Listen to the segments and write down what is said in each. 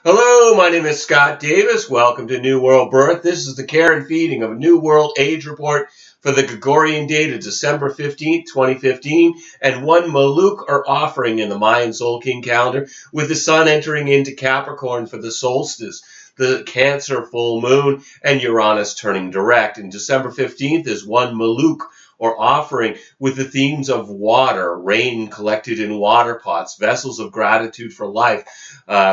Hello, my name is Scott Davis. Welcome to New World Birth. This is the care and feeding of a New World Age Report for the Gregorian date of December 15th, 2015, and one Muluc or offering in the Mayan Soul King calendar, with the sun entering into Capricorn for the solstice, the Cancer full moon, and Uranus turning direct. And December 15th is one Muluc or offering with the themes of water, rain collected in water pots, vessels of gratitude for life,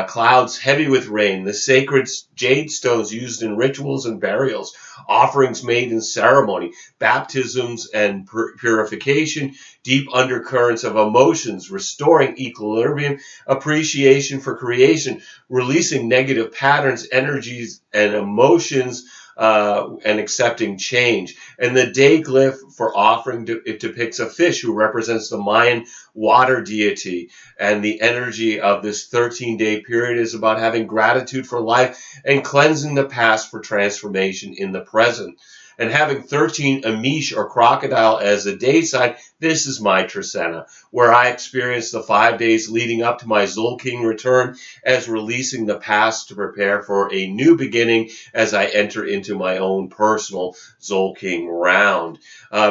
clouds heavy with rain, the sacred jade stones used in rituals and burials, offerings made in ceremony, baptisms and purification, deep undercurrents of emotions, restoring equilibrium, appreciation for creation, releasing negative patterns, energies, and emotions, and accepting change. And the day glyph for offering, it depicts a fish who represents the Mayan water deity. And the energy of this 13-day period is about having gratitude for life and cleansing the past for transformation in the present. And having 13 Amish or crocodile as a day sign, this is my Trisena, where I experienced the 5 days leading up to my Zolking return as releasing the past to prepare for a new beginning as I enter into my own personal Zolking round.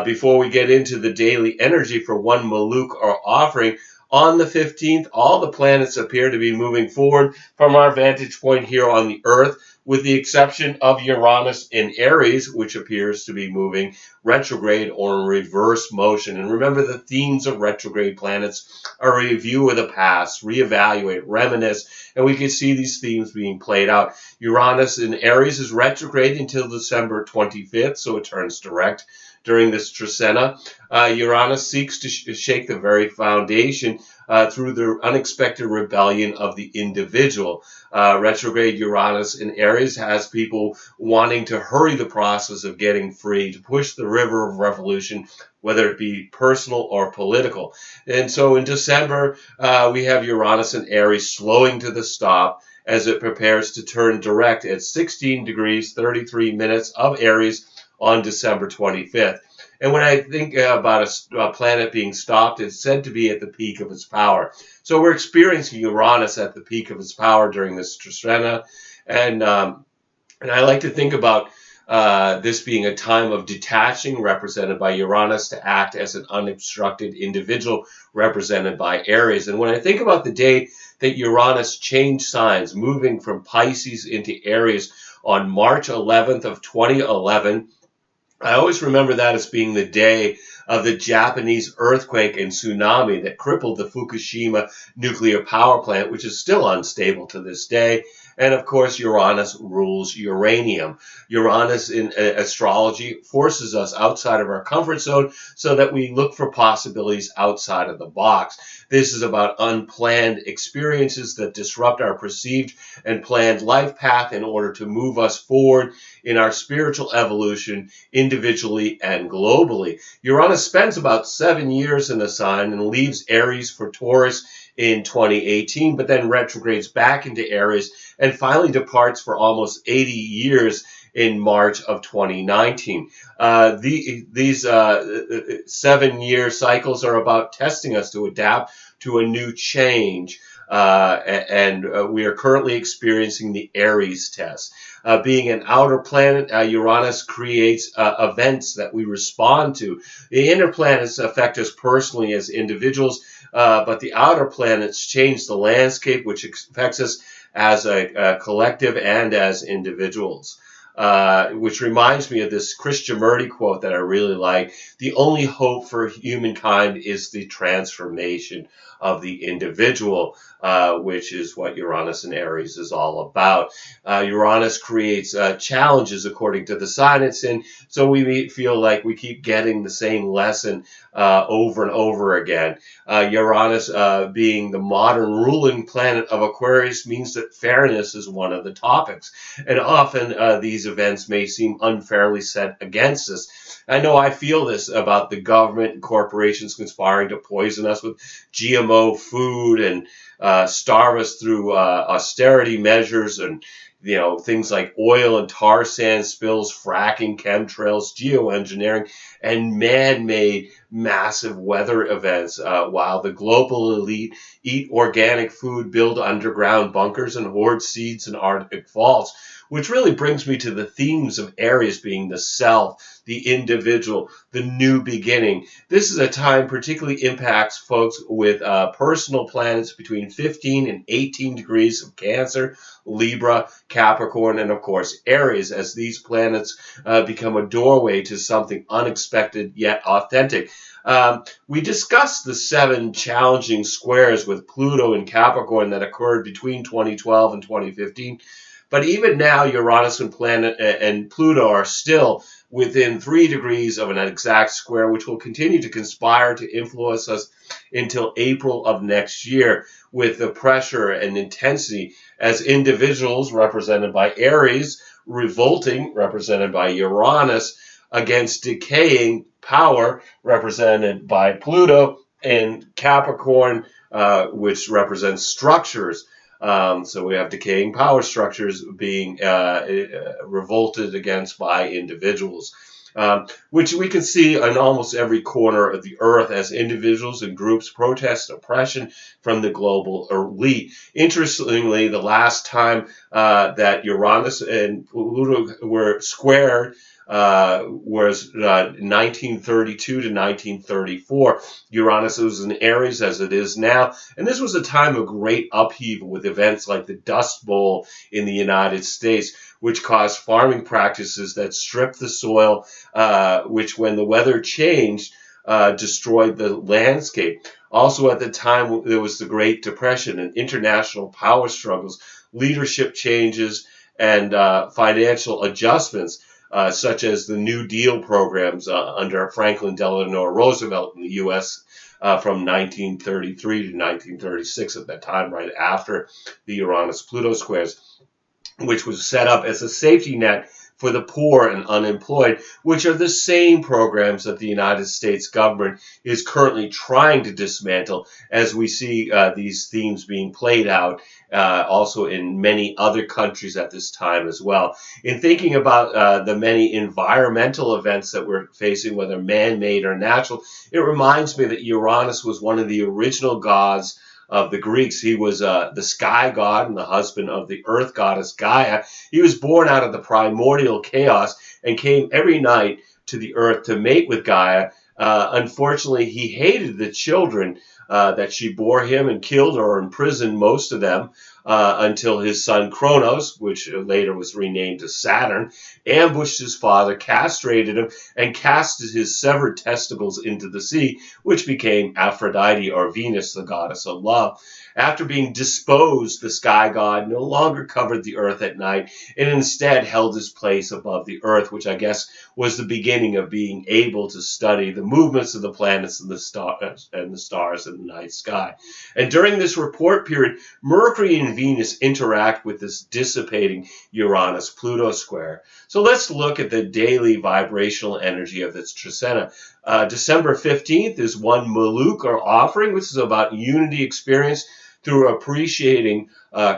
Before we get into the daily energy for one Muluc or offering, on the 15th, all the planets appear to be moving forward from our vantage point here on the Earth, with the exception of Uranus in Aries, which appears to be moving retrograde or in reverse motion. And remember, the themes of retrograde planets are a review of the past, reevaluate, reminisce, and we can see these themes being played out. Uranus in Aries is retrograde until December 25th, so it turns direct during this Trisena. Uranus seeks to shake the very foundation through the unexpected rebellion of the individual. Retrograde Uranus in Aries has people wanting to hurry the process of getting free, to push the river of revolution, whether it be personal or political. And so in December, we have Uranus in Aries slowing to the stop as it prepares to turn direct at 16 degrees 33 minutes of Aries on December 25th. And when I think about a planet being stopped, it's said to be at the peak of its power. So we're experiencing Uranus at the peak of its power during this Trisena. And I like to think about this being a time of detaching, represented by Uranus, to act as an unobstructed individual, represented by Aries. And when I think about the day that Uranus changed signs, moving from Pisces into Aries on March 11th of 2011, I always remember that as being the day of the Japanese earthquake and tsunami that crippled the Fukushima nuclear power plant, which is still unstable to this day. And of course, Uranus rules uranium. Uranus in astrology forces us outside of our comfort zone so that we look for possibilities outside of the box. This is about unplanned experiences that disrupt our perceived and planned life path in order to move us forward in our spiritual evolution individually and globally. Uranus spends about 7 years in the sign and leaves Aries for Taurus in 2018, but then retrogrades back into Aries and finally departs for almost 80 years in March of 2019. These 7-year cycles are about testing us to adapt to a new change. And we are currently experiencing the Aries test. Being an outer planet, Uranus creates events that we respond to. The inner planets affect us personally as individuals, but the outer planets change the landscape, which affects us as a collective and as individuals. Which reminds me of this Krishnamurti quote that I really like. The only hope for humankind is the transformation of the individual, which is what Uranus and Aries is all about. Uranus creates challenges according to the sign it's in, so we feel like we keep getting the same lesson over and over again. Uranus, being the modern ruling planet of Aquarius, means that fairness is one of the topics, and often these events may seem unfairly set against us. I know I feel this about the government and corporations conspiring to poison us with GMO food and starve us through austerity measures and things like oil and tar sand spills, fracking, chemtrails, geoengineering, and man-made massive weather events, while the global elite eat organic food, build underground bunkers, and hoard seeds in Arctic vaults, which really brings me to the themes of Aries being the self, the individual, the new beginning. This is a time particularly impacts folks with personal planets between 15 and 18 degrees of Cancer, Libra, Capricorn, and of course Aries, as these planets become a doorway to something unexpected yet authentic. We discussed the 7 challenging squares with Pluto and Capricorn that occurred between 2012 and 2015. But even now, Uranus and Pluto are still within 3 degrees of an exact square, which will continue to conspire to influence us until April of next year, with the pressure and intensity as individuals, represented by Aries, revolting, represented by Uranus, against decaying power, represented by Pluto, and Capricorn, which represents structures. So we have decaying power structures being revolted against by individuals, which we can see in almost every corner of the earth as individuals and groups protest oppression from the global elite. Interestingly, the last time that Uranus and Pluto were squared was 1932 to 1934. Uranus was in Aries as it is now, and this was a time of great upheaval with events like the Dust Bowl in the United States, which caused farming practices that stripped the soil, which when the weather changed, destroyed the landscape. Also at the time, there was the Great Depression and international power struggles, leadership changes, and financial adjustments, such as the New Deal programs under Franklin Delano Roosevelt in the U.S. From 1933 to 1936, at that time, right after the Uranus-Pluto squares, which was set up as a safety net for the poor and unemployed, which are the same programs that the United States government is currently trying to dismantle, as we see these themes being played out also in many other countries at this time as well. In thinking about the many environmental events that we're facing, whether man-made or natural, it reminds me that Uranus was one of the original gods of the Greeks. He was the sky god and the husband of the earth goddess Gaia. He was born out of the primordial chaos and came every night to the earth to mate with Gaia. Unfortunately, he hated the children that she bore him and killed or imprisoned most of them until his son Kronos, which later was renamed to Saturn, ambushed his father, castrated him, and casted his severed testicles into the sea, which became Aphrodite, or Venus, the goddess of love. After being disposed, the sky god no longer covered the earth at night and instead held his place above the earth, which I guess was the beginning of being able to study the movements of the planets and the stars in the night sky. And during this report period, Mercury and Venus interact with this dissipating Uranus-Pluto square. So let's look at the daily vibrational energy of its trecena. December 15th is one Muluc, or offering, which is about unity experience through appreciating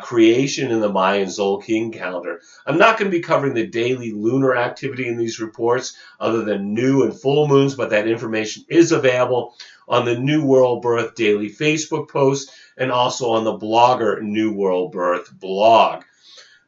creation in the Mayan Zolkin calendar. I'm not going to be covering the daily lunar activity in these reports other than new and full moons, but that information is available on the New World Birth daily Facebook post and also on the blogger New World Birth blog.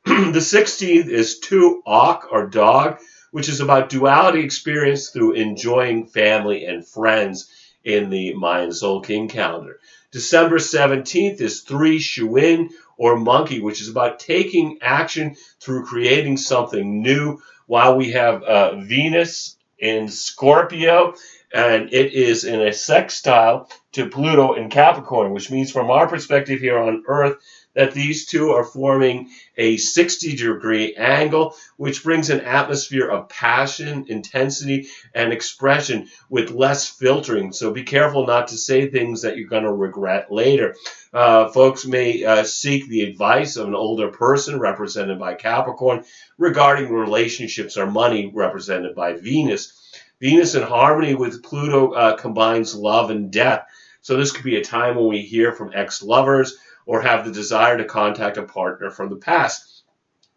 The 16th is 2 Auk, or dog, which is about duality experience through enjoying family and friends in the Mayan Zolkin calendar. December 17th is 3 Shuin, or monkey, which is about taking action through creating something new, while we have Venus in Scorpio, and it is in a sextile to Pluto in Capricorn, which means from our perspective here on Earth that these two are forming a 60-degree angle, which brings an atmosphere of passion, intensity, and expression with less filtering. So be careful not to say things that you're going to regret later. Folks may seek the advice of an older person, represented by Capricorn, regarding relationships or money, represented by Venus. Venus in harmony with Pluto combines love and death. So this could be a time when we hear from ex-lovers or have the desire to contact a partner from the past.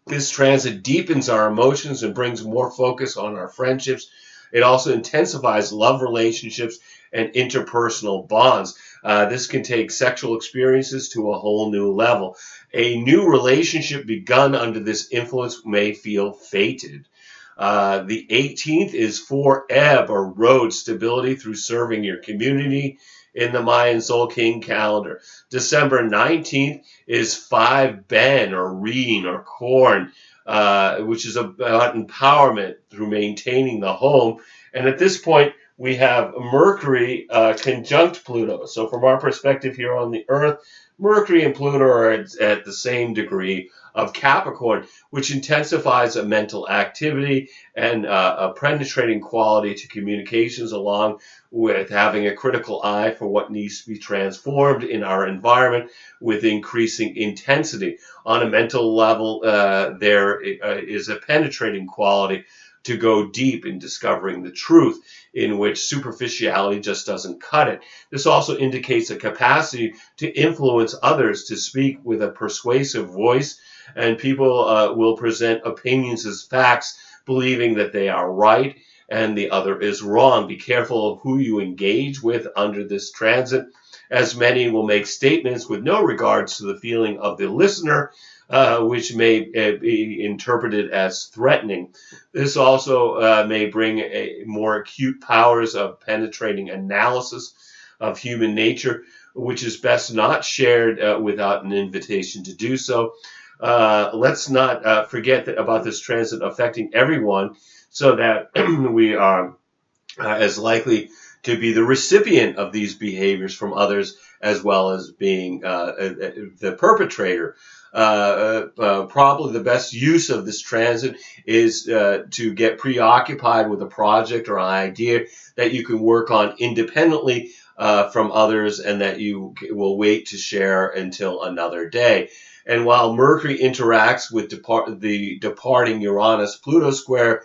This transit deepens our emotions and brings more focus on our friendships. It also intensifies love relationships and interpersonal bonds. This can take sexual experiences to a whole new level. A new relationship begun under this influence may feel fated. The 18th is 4 ebb or road, stability through serving your community in the Mayan Soul King calendar. December 19th is 5 ben or reading or corn, which is about empowerment through maintaining the home. And at this point, we have Mercury conjunct Pluto. So from our perspective here on the Earth, Mercury and Pluto are at the same degree of Capricorn, which intensifies a mental activity and a penetrating quality to communications, along with having a critical eye for what needs to be transformed in our environment with increasing intensity. On a mental level, there is a penetrating quality to go deep in discovering the truth, in which superficiality just doesn't cut it. This also indicates a capacity to influence others, to speak with a persuasive voice, and people will present opinions as facts, believing that they are right and the other is wrong. Be careful of who you engage with under this transit, as many will make statements with no regards to the feeling of the listener, which may be interpreted as threatening. This also may bring more acute powers of penetrating analysis of human nature, which is best not shared without an invitation to do so. Let's not forget about this transit affecting everyone, so that we are as likely to be the recipient of these behaviors from others, as well as being the perpetrator. Probably the best use of this transit is to get preoccupied with a project or an idea that you can work on independently from others, and that you will wait to share until another day. And while Mercury interacts with the departing Uranus-Pluto square,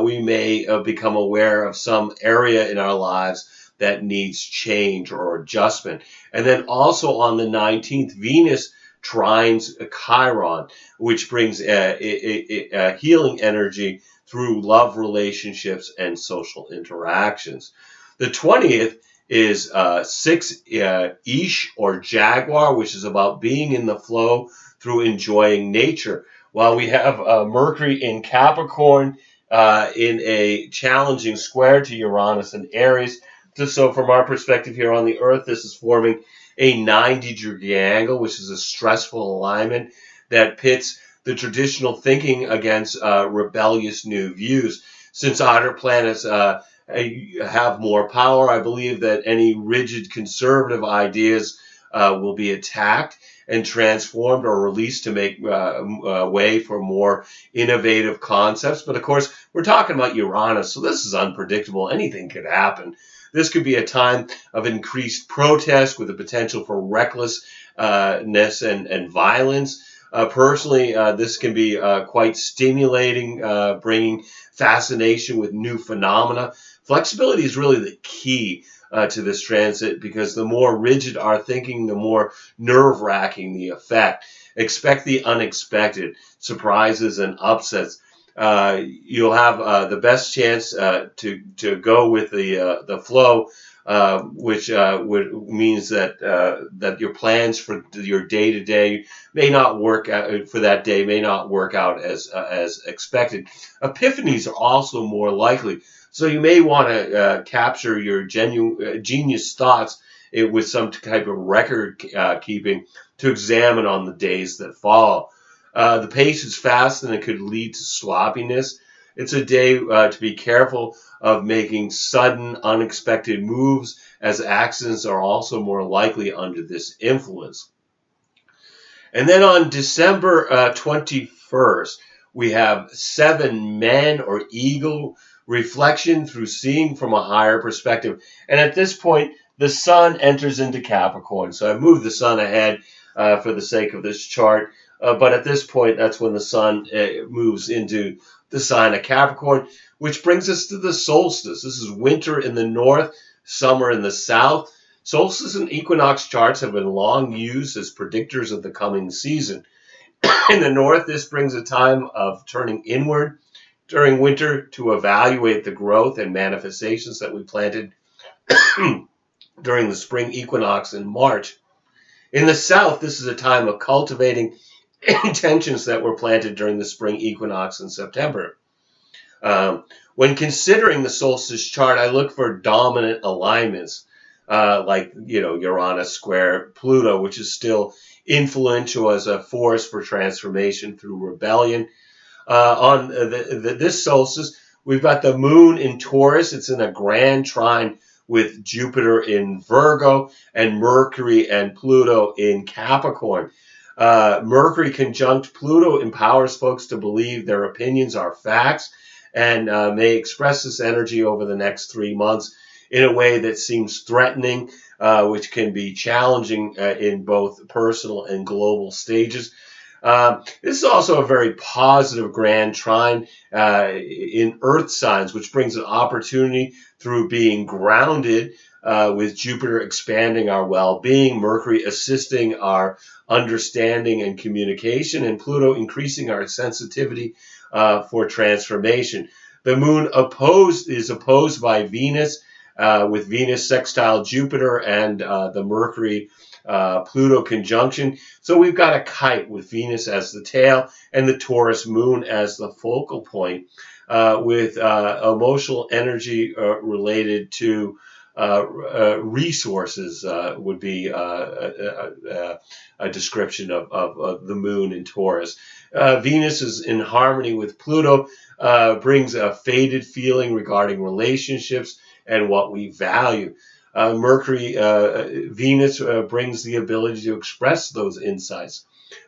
we may become aware of some area in our lives that needs change or adjustment. And then also on the 19th, Venus trines Chiron, which brings a healing energy through love relationships and social interactions. The 20th is 6 Ish or Jaguar, which is about being in the flow through enjoying nature. While we have Mercury in Capricorn in a challenging square to Uranus and Aries, so from our perspective here on the Earth, this is forming a 90-degree angle, which is a stressful alignment that pits the traditional thinking against rebellious new views. Since outer planets have more power, I believe that any rigid conservative ideas will be attacked and transformed or released to make way for more innovative concepts. But of course, we're talking about Uranus, so this is unpredictable. Anything could happen. This could be a time of increased protest with the potential for recklessness and violence. Personally, this can be quite stimulating, bringing fascination with new phenomena. Flexibility is really the key to this transit, because the more rigid our thinking, the more nerve-wracking the effect. Expect the unexpected, surprises and upsets. You'll have the best chance to go with the flow, which means that your plans for your day-to-day may not work out for that day, may not work out as expected. Epiphanies are also more likely, so you may want to capture your genius thoughts with some type of record keeping to examine on the days that follow. The pace is fast and it could lead to sloppiness. It's a day to be careful of making sudden, unexpected moves, as accidents are also more likely under this influence. And then on December 21st, we have 7 men or eagle, reflection through seeing from a higher perspective. And at this point, the sun enters into Capricorn. So I've moved the sun ahead for the sake of this chart. But at this point, that's when the sun moves into the sign of Capricorn, which brings us to the solstice. This is winter in the north, summer in the south. Solstice and equinox charts have been long used as predictors of the coming season. In the north, this brings a time of turning inward during winter to evaluate the growth and manifestations that we planted during the spring equinox in March. In the south, this is a time of cultivating intentions that were planted during the spring equinox in September. When considering the solstice chart, I look for dominant alignments, like, Uranus square Pluto, which is still influential as a force for transformation through rebellion. On this solstice, we've got the moon in Taurus. It's in a grand trine with Jupiter in Virgo and Mercury and Pluto in Capricorn. Mercury conjunct Pluto empowers folks to believe their opinions are facts and may express this energy over the next 3 months in a way that seems threatening, which can be challenging in both personal and global stages. This is also a very positive grand trine in earth signs, which brings an opportunity through being grounded, with Jupiter expanding our well-being, Mercury assisting our understanding and communication, and Pluto increasing our sensitivity for transformation. The moon is opposed by Venus, with Venus sextile Jupiter and the Mercury Pluto conjunction. So we've got a kite with Venus as the tail and the Taurus moon as the focal point, with emotional energy related to resources, would be a description of the moon in Taurus. Venus is in harmony with Pluto, brings a faded feeling regarding relationships and what we value. Venus brings the ability to express those insights.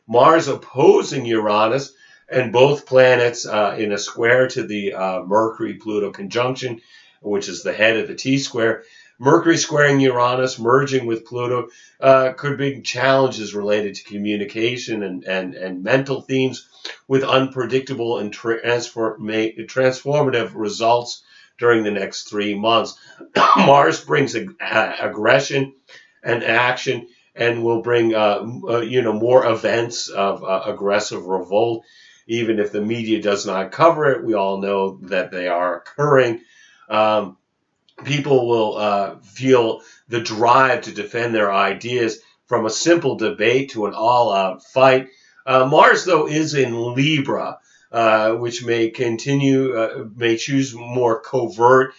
Mars opposing Uranus, and both planets in a square to the Mercury-Pluto conjunction, which is the head of the T-square. Mercury squaring Uranus, merging with Pluto, could bring challenges related to communication and mental themes with unpredictable and transformative results during the next 3 months. Mars brings aggression and action and will bring more events of aggressive revolt. Even if the media does not cover it, we all know that they are occurring. People will feel the drive to defend their ideas, from a simple debate to an all-out fight. Mars, though, is in Libra, which may choose more covert,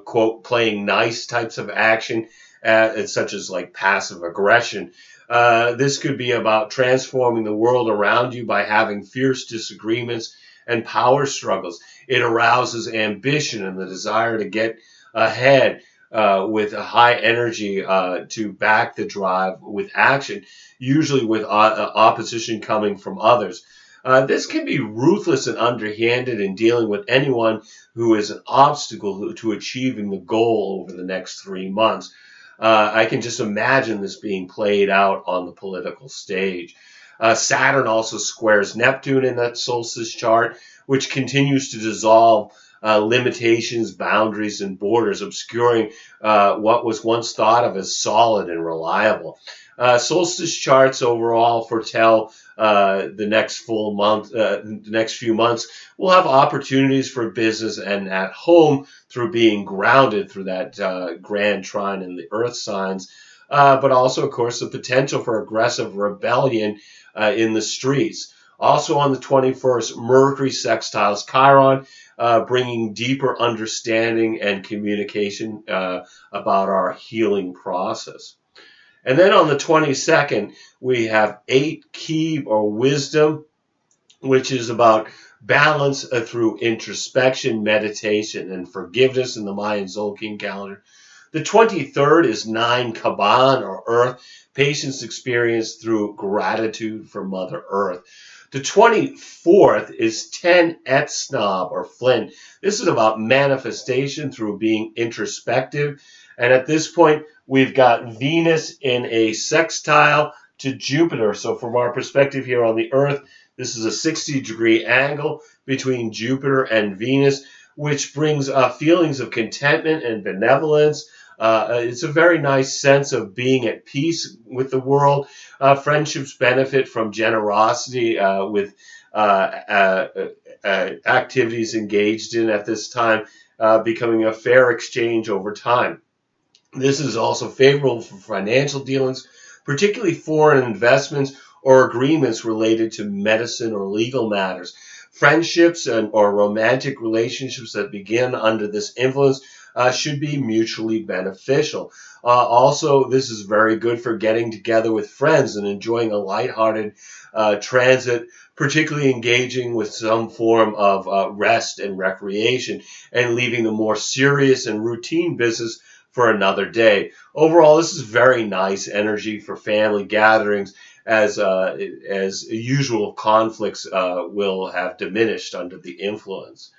quote, playing nice types of action, such as like passive aggression. This could be about transforming the world around you by having fierce disagreements and power struggles. It arouses ambition and the desire to get ahead, with a high energy to back the drive with action, usually with opposition coming from others. This can be ruthless and underhanded in dealing with anyone who is an obstacle to achieving the goal over the next 3 months. I can just imagine this being played out on the political stage. Saturn also squares Neptune in that solstice chart, which continues to dissolve limitations, boundaries, and borders, obscuring what was once thought of as solid and reliable. Solstice charts overall foretell the next few months will have opportunities for business and at home through being grounded through that grand trine in the earth signs, but also, of course, the potential for aggressive rebellion in the streets. Also on the 21st, Mercury sextiles Chiron, bringing deeper understanding and communication about our healing process. And then on the 22nd, we have 8 key or wisdom, which is about balance through introspection, meditation, and forgiveness in the Mayan Zolkin calendar. The 23rd is 9 Kaban or earth, patience experienced through gratitude for Mother Earth. The 24th is 10 Etsnob or Flint. This is about manifestation through being introspective. And at this point, we've got Venus in a sextile to Jupiter. So from our perspective here on the Earth, this is a 60-degree angle between Jupiter and Venus, which brings feelings of contentment and benevolence. It's a very nice sense of being at peace with the world. Friendships benefit from generosity with activities engaged in at this time, becoming a fair exchange over time. This is also favorable for financial dealings, particularly foreign investments or agreements related to medicine or legal matters. Friendships or romantic relationships that begin under this influence should be mutually beneficial. Also, this is very good for getting together with friends and enjoying a lighthearted transit, particularly engaging with some form of rest and recreation, and leaving the more serious and routine business for another day. Overall, this is very nice energy for family gatherings, as usual conflicts will have diminished under the influence.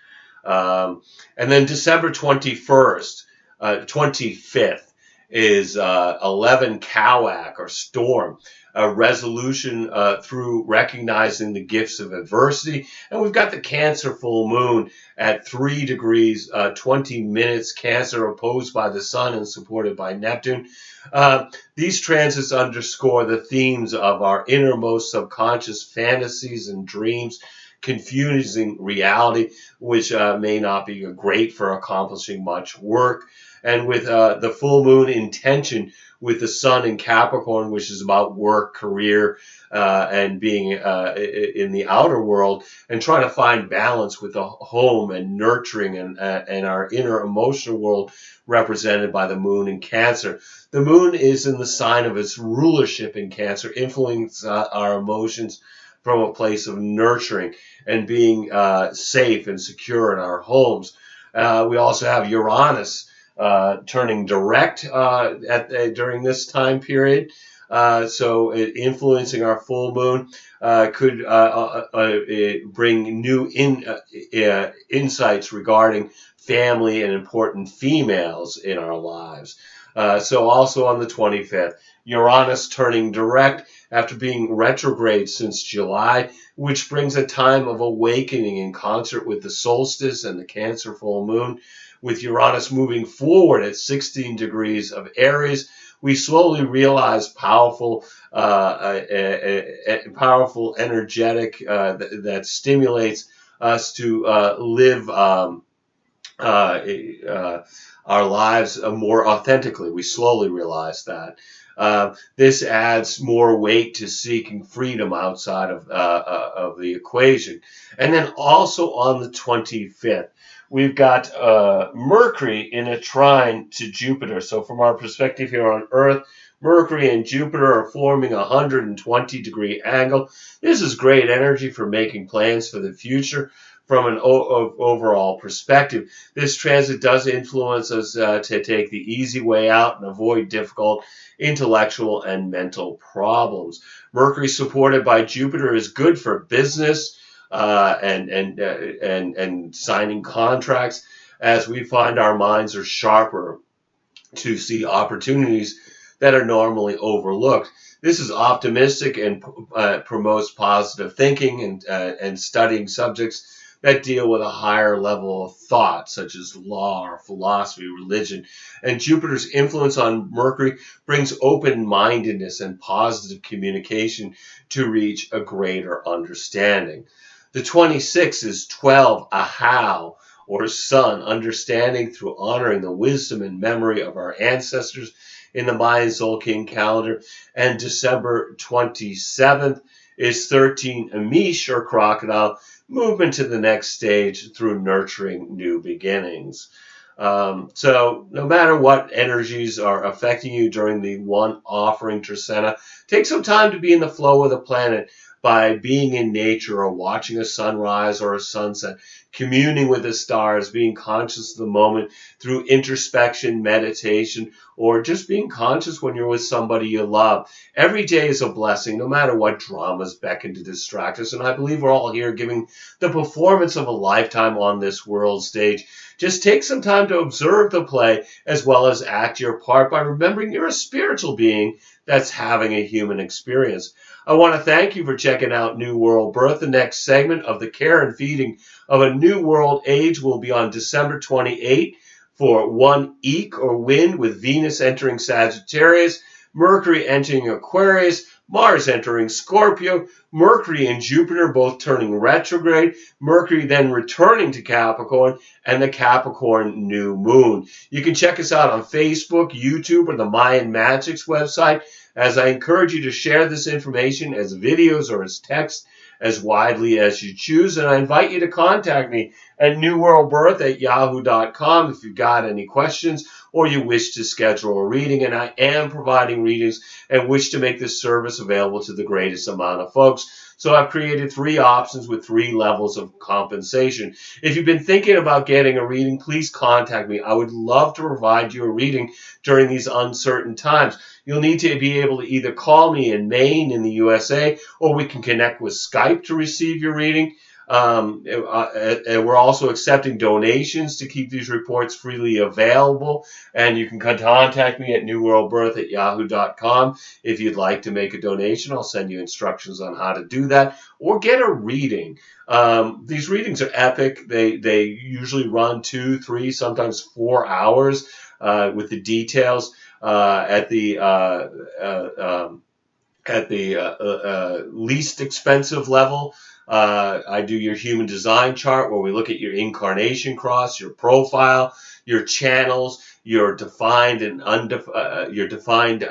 And then December 21st, 25th is 11 Kawak or storm, a resolution through recognizing the gifts of adversity. And we've got the Cancer full moon at 3 degrees, 20 minutes, Cancer opposed by the sun and supported by Neptune. These transits underscore the themes of our innermost subconscious fantasies and dreams, confusing reality, which may not be great for accomplishing much work. And with the full moon in tension with the sun in Capricorn, which is about work, career, and being in the outer world, and trying to find balance with the home and nurturing and our inner emotional world represented by the moon in Cancer. The moon is in the sign of its rulership in Cancer, influencing our emotions from a place of nurturing and being safe and secure in our homes. We also have Uranus turning direct during this time period. So influencing our full moon could bring new insights regarding family and important females in our lives. So also on the 25th, Uranus turning direct after being retrograde since July, which brings a time of awakening in concert with the solstice and the Cancer full moon. With Uranus moving forward at 16 degrees of Aries, we slowly realize powerful, energetic that stimulates us to live our lives more authentically. We slowly realize that. This adds more weight to seeking freedom outside of the equation. And then also on the 25th, we've got Mercury in a trine to Jupiter. So from our perspective here on Earth, Mercury and Jupiter are forming a 120-degree angle. This is great energy for making plans for the future from an overall perspective. This transit does influence us to take the easy way out and avoid difficult intellectual and mental problems. Mercury supported by Jupiter is good for business and signing contracts, as we find our minds are sharper to see opportunities that are normally overlooked. This is optimistic and promotes positive thinking and studying subjects that deal with a higher level of thought, such as law or philosophy, religion. And Jupiter's influence on Mercury brings open-mindedness and positive communication to reach a greater understanding. The 26th is 12 Ahau, or sun, understanding through honoring the wisdom and memory of our ancestors in the Mayan Zolkin calendar. And December 27th is 13 Amish, or crocodile, movement to the next stage through nurturing new beginnings. So no matter what energies are affecting you during the one offering Trisena, take some time to be in the flow of the planet by being in nature or watching a sunrise or a sunset, communing with the stars, being conscious of the moment through introspection, meditation, or just being conscious when you're with somebody you love. Every day is a blessing, no matter what dramas beckon to distract us. And I believe we're all here giving the performance of a lifetime on this world stage. Just take some time to observe the play as well as act your part by remembering you're a spiritual being that's having a human experience. I want to thank you for checking out New World Birth. The next segment of the care and feeding of a new world age will be on December 28 for 1 Eek or wind with Venus entering Sagittarius, Mercury entering Aquarius, Mars entering Scorpio, Mercury and Jupiter both turning retrograde, Mercury then returning to Capricorn, and the Capricorn new moon. You can check us out on Facebook, YouTube, or the Mayan Magics website, as I encourage you to share this information as videos or as text as widely as you choose. And I invite you to contact me at newworldbirth@yahoo.com if you've got any questions or you wish to schedule a reading. And I am providing readings and wish to make this service available to the greatest amount of folks. So I've created 3 options with 3 levels of compensation. If you've been thinking about getting a reading, please contact me. I would love to provide you a reading during these uncertain times. You'll need to be able to either call me in Maine in the USA, or we can connect with Skype to receive your reading. And we're also accepting donations to keep these reports freely available. And you can contact me at newworldbirth@yahoo.com if you'd like to make a donation. I'll send you instructions on how to do that, or get a reading. These readings are epic. They usually run 2, 3, sometimes 4 hours with the details at the least expensive level. I do your human design chart, where we look at your incarnation cross, your profile, your channels, your defined and undefined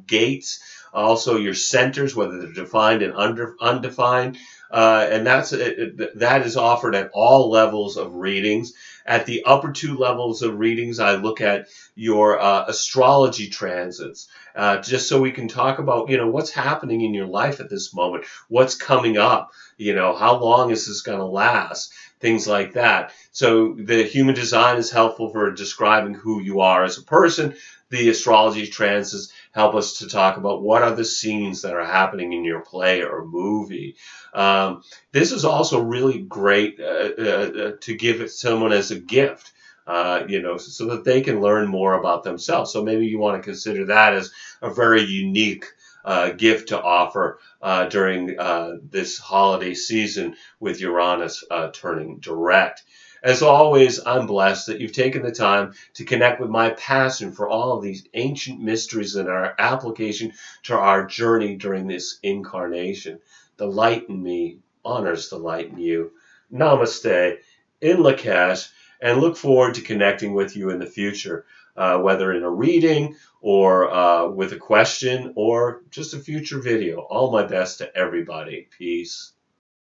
gates, also your centers, whether they're defined and undefined. And that is offered at all levels of readings. At the upper 2 levels of readings, I look at your astrology transits, just so we can talk about, what's happening in your life at this moment, what's coming up, how long is this going to last, things like that. So the human design is helpful for describing who you are as a person. The astrology transits help us to talk about what are the scenes that are happening in your play or movie. This is also really great to give it someone as a gift, so that they can learn more about themselves. So maybe you want to consider that as a very unique gift to offer during this holiday season with Uranus turning direct. As always, I'm blessed that you've taken the time to connect with my passion for all of these ancient mysteries and our application to our journey during this incarnation. The light in me honors the light in you. Namaste, in Lakesh, and look forward to connecting with you in the future, whether in a reading or with a question or just a future video. All my best to everybody. Peace.